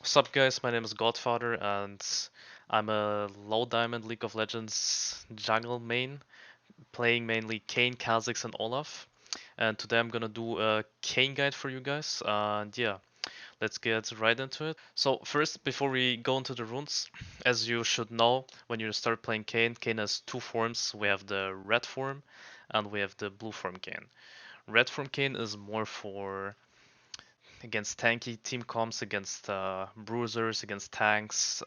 What's up guys, my name is Godfather and I'm a low diamond League of Legends jungle main, playing mainly Kayn, Kha'Zix and Olaf. And today I'm gonna do a Kayn guide for you guys, and yeah, let's get right into it. So first, before we go into the runes, as you should know, when you start playing Kayn, Kayn has two forms. We have the red form and we have the blue form Kayn. Red form Kayn is more for against tanky team comps, against bruisers, against tanks,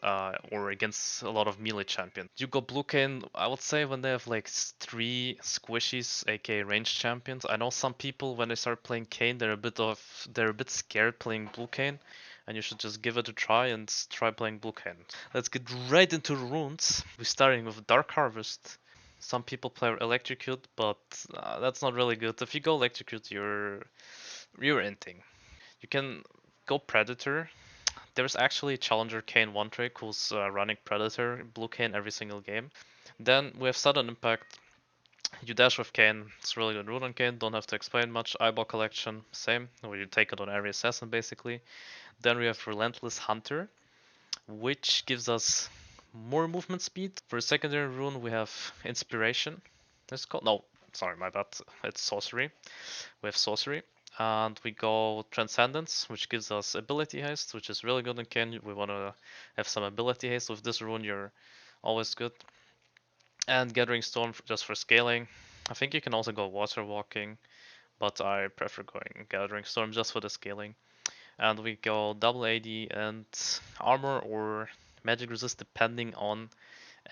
or against a lot of melee champions. You go blue Kayn, I would say when they have like three squishies, aka ranged champions. I know some people when they start playing Kayn, they're a bit scared playing blue Kayn, and you should just give it a try and try playing blue Kayn. Let's get right into runes. We're starting with Dark Harvest. Some people play Electrocute, but that's not really good. If you go Electrocute, you're inting. You can go Predator. There's actually a Challenger Kayn one trick who's running Predator, Blue Kayn every single game. Then we have Sudden Impact. You dash with Kayn, it's really good rune on Kayn, don't have to explain much. Eyeball Collection, same, where you take it on every assassin basically. Then we have Relentless Hunter, which gives us more movement speed. For a secondary rune we have Inspiration. It's called, no, sorry, my bad, it's Sorcery. We have Sorcery. And we go Transcendence, which gives us Ability Haste, which is really good in Kayn. We want to have some Ability Haste. With this rune, you're always good. And Gathering Storm just for scaling. I think you can also go Water Walking, but I prefer going Gathering Storm just for the scaling. And we go double AD and Armor or Magic Resist depending on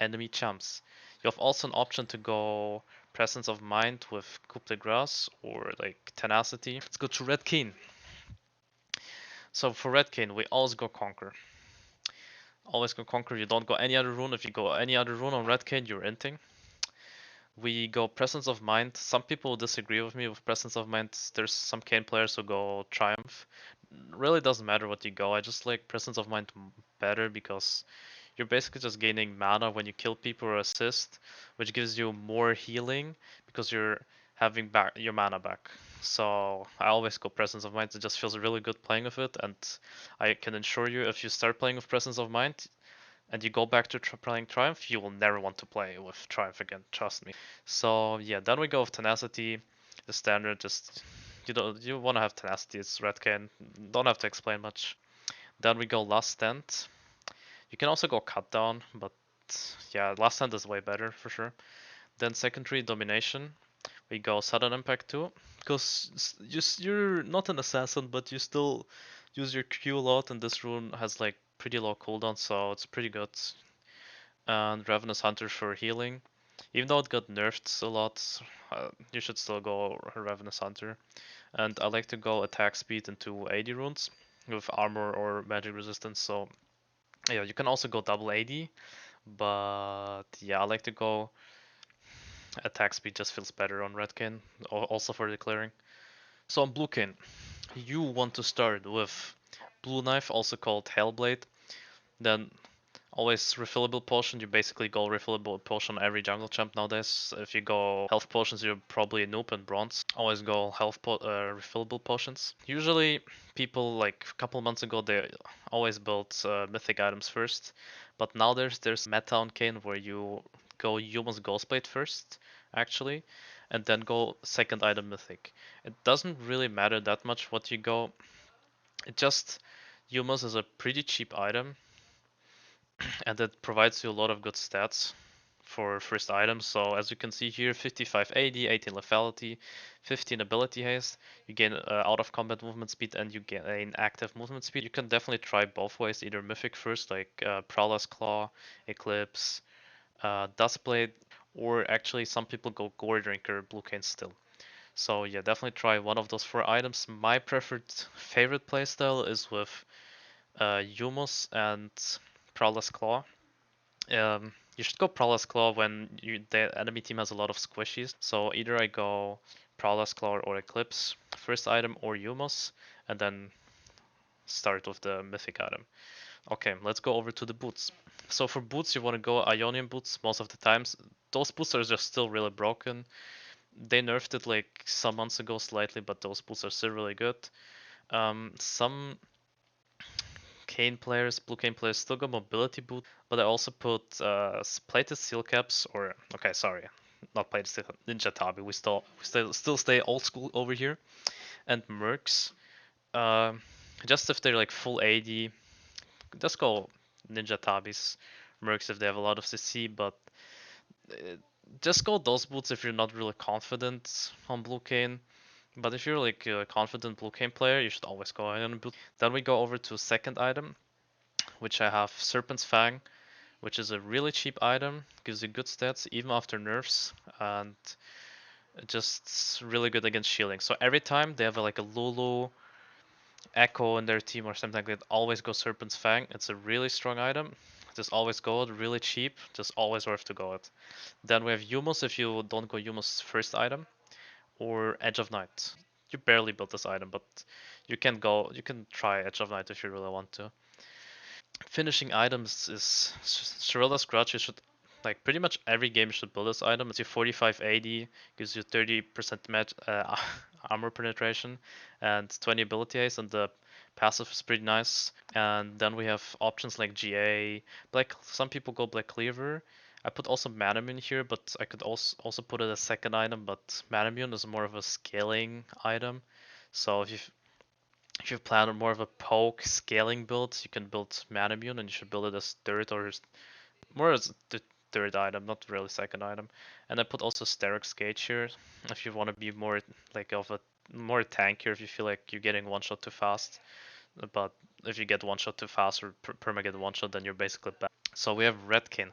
enemy champs. You have also an option to go Presence of Mind with Coup de Grace or like Tenacity. Let's go to Redken. So for Redken, we always go Conquer. Always go Conquer, you don't go any other rune. If you go any other rune on Redken, you're inting. We go Presence of Mind. Some people disagree with me with Presence of Mind. There's some Kayn players who go Triumph. Really doesn't matter what you go. I just like Presence of Mind better because you're basically just gaining mana when you kill people or assist, which gives you more healing because you're having back your mana back. So I always go Presence of Mind. It just feels really good playing with it, and I can assure you, if you start playing with Presence of Mind and you go back to playing Triumph, you will never want to play with Triumph again. Trust me. So yeah, then we go with Tenacity, the standard. Just you want to have Tenacity. It's Redken. Don't have to explain much. Then we go Last Stand. You can also go Cut Down, but yeah, Last Stand is way better for sure. Then Secondary Domination. We go Sudden Impact too, because you're not an assassin, but you still use your Q a lot, and this rune has like pretty low cooldown, so it's pretty good. And Ravenous Hunter for healing. Even though it got nerfed a lot, you should still go Ravenous Hunter. And I like to go attack speed into 80 runes with armor or magic resistance. So yeah, you can also go double 80, but yeah, I like to go attack speed. Just feels better on Redken, also for declaring. So on Bluekin, you want to start with Blue Knife, also called Hellblade. Then always refillable potion. You basically go refillable potion every jungle champ nowadays. If you go health potions, you're probably a noob in bronze. Always go refillable potions. Usually, people like a couple months ago they always built mythic items first, but now there's meta on Kayn where you go Human's Ghostblade first, actually, and then go second item mythic. It doesn't really matter that much what you go. It just Humus is a pretty cheap item and it provides you a lot of good stats for first items. So as you can see here, 55 AD, 18 lethality, 15 ability haste. You gain out of combat movement speed and you gain active movement speed. You can definitely try both ways, either mythic first, like Prowler's Claw, Eclipse, Duskblade, or actually some people go Gore Drinker, Blue Cane still. So yeah, definitely try one of those four items. My preferred favorite playstyle is with Humus and Prowler's Claw. You should go Prowler's Claw when the enemy team has a lot of squishies. So either I go Prowler's Claw or Eclipse first item, or Humus, and then start with the mythic item. Okay, let's go over to the boots. So for boots, you want to go Ionian boots most of the times. Those boots are just still really broken. They nerfed it like some months ago slightly, but those boots are still really good. Some Kayn players, blue Kayn players still got mobility boot, but I also put plated steel caps, or okay, sorry, not plated steel, ninja tabi. We still stay old school over here, and Mercs. Um, just if they're like full AD, just go ninja tabis. Mercs if they have a lot of CC, but uh, just go those boots if you're not really confident on blue Kayn. But if you're like a confident blue Kayn player, you should always go ahead and build. Then we go over to second item, which I have Serpent's Fang, which is a really cheap item, gives you good stats even after nerfs, and just really good against shielding. So every time they have like a Lulu, Echo in their team or something like that, always go Serpent's Fang. It's a really strong item. Just always go it, really cheap, just always worth to go it. Then we have Yumos if you don't go Yumos first item, or Edge of Night. You barely built this item, but you can try Edge of Night if you really want to. Finishing items is Shrilla's Grudge. You should like pretty much every game you should build this item. It's your 45 AD, gives you 30% armor penetration and 20 ability haste, and the passive is pretty nice. And then we have options like GA, Black. Some people go Black Cleaver. I put also Manamune here, but I could also put it as second item. But Manamune is more of a scaling item, so if you plan on more of a poke scaling build, you can build Manamune and you should build it as third or more as the third item, not really second item. And I put also Steric's Gauge here if you want to be more like of a more tankier if you feel like you're getting one shot too fast. But if you get one shot too fast or perma get one shot, then you're basically bad. So we have Redken.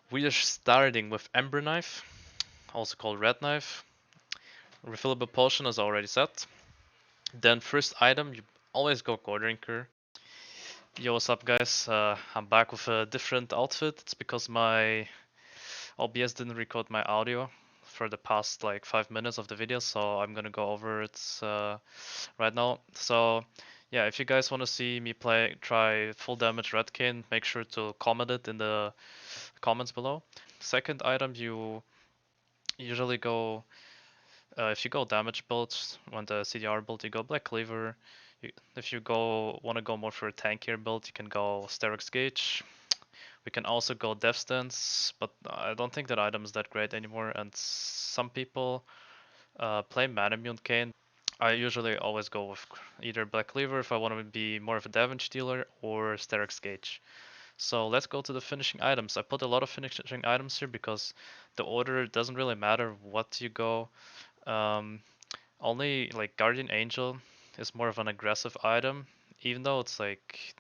We are starting with Ember Knife, also called Red Knife. Refillable potion is already set. Then first item, you always go Gore Drinker. Yo, what's up, guys? I'm back with a different outfit. It's because my OBS didn't record my audio for the past like 5 minutes of the video, so I'm gonna go over it right now. So, yeah, if you guys want to see me try full damage Redken, make sure to comment it in the comments below. Second item, you usually go if you go damage builds on the CDR build, you go Black Cleaver. If you want to go more for a tankier build, you can go Steric's Gauge. We can also go Death Stance, but I don't think that item is that great anymore. And some people play Manamune Kayn. I usually always go with either Black Cleaver if I want to be more of a damage dealer, or Steric's Gauge. So let's go to the finishing items. I put a lot of finishing items here because the order doesn't really matter what you go. Um, Only like Guardian Angel is more of an aggressive item, even though it's like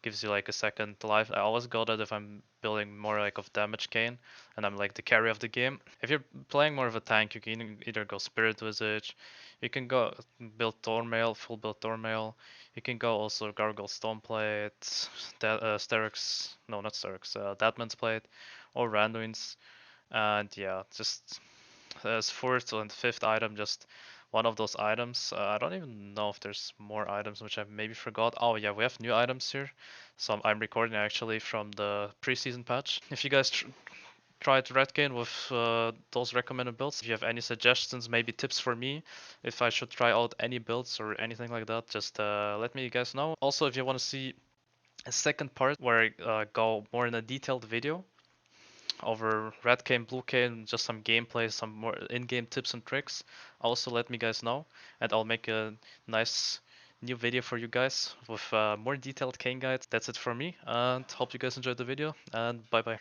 gives you like a second life. I always go that if I'm building more like of damage Kayn and I'm like the carry of the game. If you're playing more of a tank, you can either go Spirit Visage, you can go build Thornmail, full build Thornmail. You can go also Gargoyle Stoneplate, Sterix, no not Sterix, Deadman's Plate, or Randuin's. And yeah, just as fourth and fifth item, just one of those items. I don't even know if there's more items which I maybe forgot. Oh yeah, we have new items here. So I'm recording actually from the preseason patch. If you guys tried Redken with those recommended builds, if you have any suggestions, maybe tips for me, if I should try out any builds or anything like that, just let me guys know. Also, if you want to see a second part where I go more in a detailed video, over Redken, Bluecane, just some gameplay, some more in-game tips and tricks, also let me guys know, and I'll make a nice new video for you guys with more detailed Kane guides. That's it for me, and hope you guys enjoyed the video, and bye bye.